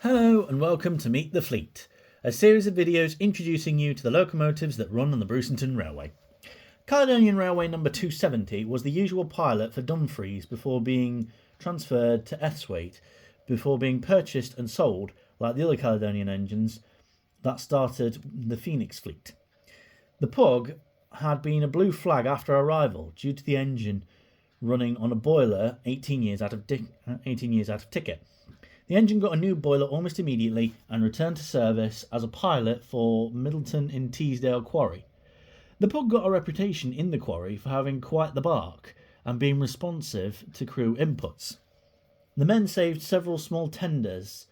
Hello and welcome to Meet the Fleet, a series of videos introducing you to the locomotives that run on the Brewsington Railway. Caledonian Railway number 270 was the usual pilot for Dumfries before being transferred to Esthwaite, before being purchased and sold like the other Caledonian engines that started the Phoenix fleet. The Pug had been a blue flag after arrival due to the engine running on a boiler 18 years out of ticket. The engine got a new boiler almost immediately and returned to service as a pilot for Middleton in Teesdale Quarry. The Pug got a reputation in the quarry for having quite the bark and being responsive to crew inputs. The men saved several small tenders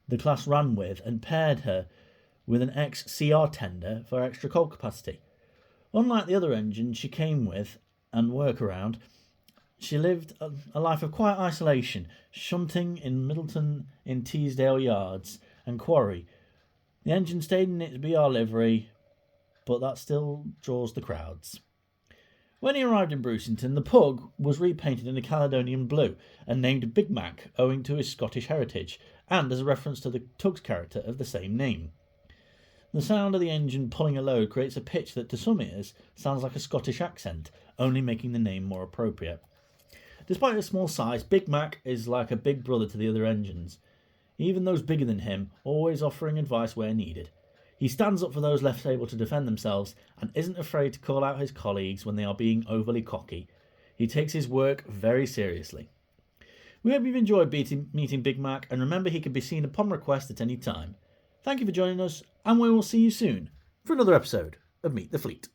the class ran with and paired her with an ex-CR tender for extra coal capacity. Unlike the other engines she came with and work around, she lived a life of quiet isolation, shunting in Middleton in Teesdale Yards and Quarry. The engine stayed in its BR livery, but that still draws the crowds. When he arrived in Brewsington, the Pug was repainted in the Caledonian blue and named Big Mac, owing to his Scottish heritage, and as a reference to the Tug's character of the same name. The sound of the engine pulling a load creates a pitch that to some ears sounds like a Scottish accent, only making the name more appropriate. Despite its small size, Big Mac is like a big brother to the other engines, even those bigger than him, always offering advice where needed. He stands up for those less able to defend themselves and isn't afraid to call out his colleagues when they are being overly cocky. He takes his work very seriously. We hope you've enjoyed meeting Big Mac, and remember he can be seen upon request at any time. Thank you for joining us, and we will see you soon for another episode of Meet the Fleet.